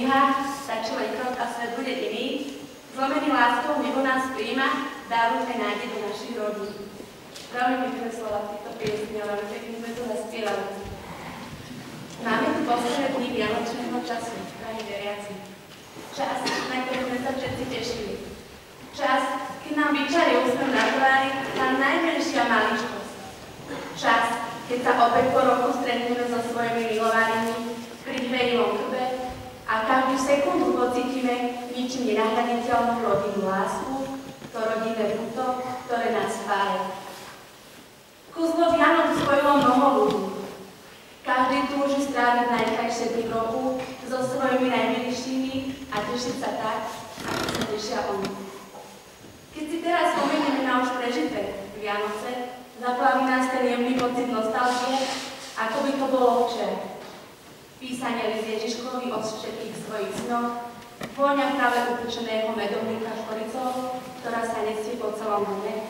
kniha Stačí len krok a svet bude iný. Zlomený láskou nebo nás prijíma, dávajme nádej do našich rodín. Veľmi pekné slova v týchto piesni, ale pekne sme to zaspievali. Máme tu posledné dni vianočného času, drahí veriaci. Čas, na ktorý sme sa všetci tešili. Čas, keď nám vyčarí úsmev na tvári tá najmenšia maličkosť. Čas, keď sa opäť po roku stretneme so svojimi milovanými pri hverivom krbe a každú sekundu pocítime ničím nenahraditeľnú rodinnú lásku, to rodinné puto, ktoré nás spája. Kúzlo Vianoc spojilo mnoho ľudí. Každý túži stráviť najkrajšie dni roku so svojimi najmilejšími a tešiť sa tak, ako sa tešia oni. Keď si teraz spomenieme na už prežité Vianoce, zaplaví nás ten jemný pocit nostalgie, ako by to bolo včera. Písanie list Ježiškovi od všetkých svojich snov, vôňa práve upečeného medovníka škoricou, ktorá sa nesie po celom dome,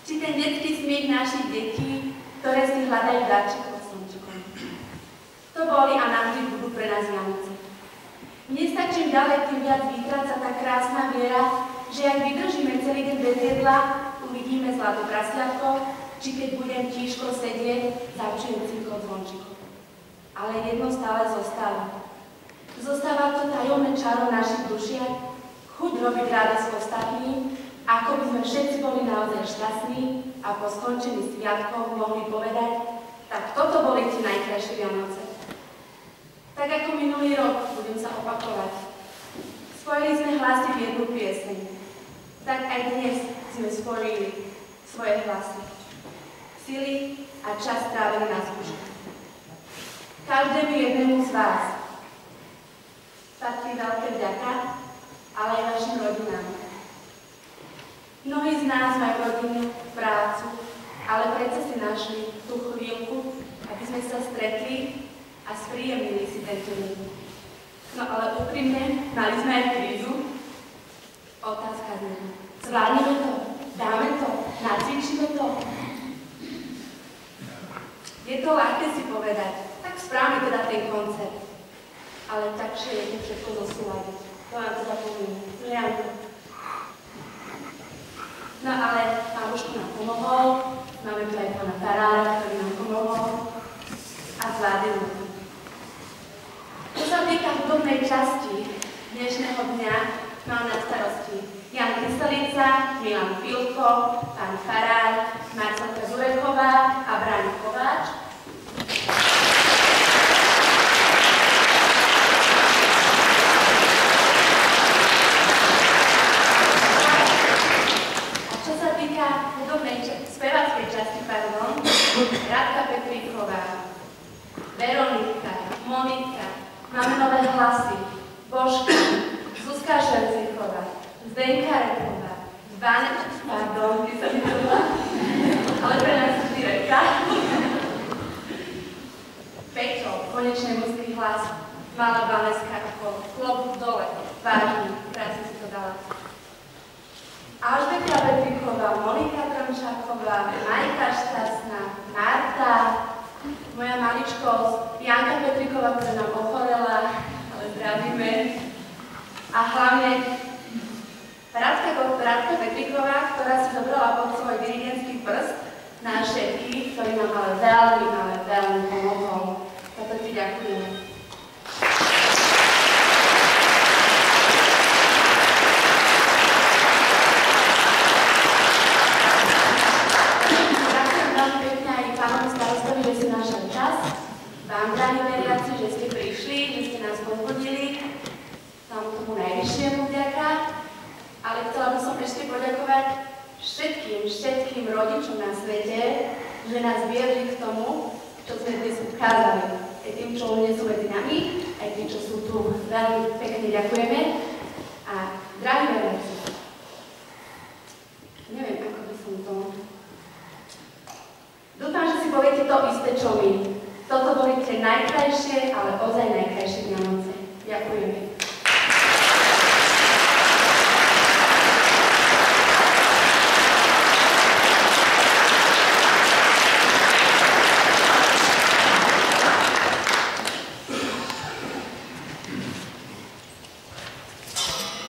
či ten detský smiech našich detí, ktoré si hľadajú darček pod slnčekom. To boli a navždy budú pre nás Vianoce. Dnes sa čím ďalej tým viac vytráca tá krásna viera, že ak vydržíme celý deň bez jedla, uvidíme zlaté prasliatko, či keď budem tížko sedieť, začujem cinko zvončikov. Ale jedno stále zostáva. Zostáva to tajomné čaro v našich dušiach, chuť robiť radosť ostatným, ako by sme všetci boli naozaj šťastní a po skončení sviatkov mohli povedať, tak toto boli tie najkrajšie Vianoce. Tak ako minulý rok, budem sa opakovať. Spojili sme hlasy v jednu pieseň. Tak aj dnes sme spojili svoje hlasy. Sily a čas strávený na skúškach. Každému jednému z vás patrí veľké vďaka, ale aj vašim rodinám. Mnohí z nás majú rodinu, prácu, ale predsa si našli tú chvíľku, aby sme sa stretli a spríjemnili si tento deň. No ale úprimne, mali sme aj krízu. Otázka znie. Zvládneme to? Dáme to? Nacvičíme to? Je to ľahké si povedať. Tak správne teda ten koncert. Ale takšie je to všetko zosúľadiť. To nám teda poviem. No ale pán Božko nám pomohol. Máme tu aj pána farára, ktorý nám pomohol. A zvládli to. Čo sa týka hudobnej časti dnešného dňa, mám na starosti Jan Kyselica, Milan Filko, pán farár, Marcelka Zurechová a Braň Kováč. Spevackej časti, Radka Petríková, Veronika, Monika, máme nové hlasy, Božka, Zuzka Šercichová, Zdenka Repová, pardon, ty sa mi dovolá, ale pre nás vždy Reka, Peťo, konečne mužský hlas, malá Vaneska ako klobúk dole, vážne, krásne si to dala. Alžbeta Petríková, Monika Tromšáková, Majka Šťastná, Marta, moja maličkosť, Janka Petríková, ktorá nám ochorela, ale zdravíme. A hlavne Radka Petríková, ktorá si dobrala pod svoj dirigentský prst nás všetkých, ktorý nám ale veľmi pomohol. Za to ti ďakujeme. Vám, drahí veriaci, že ste prišli, že ste nás pozbudili, tam tomu najvyššiemu vďaka, ale chcela by som ešte poďakovať všetkým rodičom na svete, že nás viedli k tomu, čo sme dnes ukázali. Aj tým, čo nie sú medzi nami, aj tým, čo sú tu. Veľmi pekne ďakujeme. A drahí veriaci, neviem, ako by som to... Dúfam, že si poviete to isté, čo my. Toto boli tie najkrajšie, ale ozaj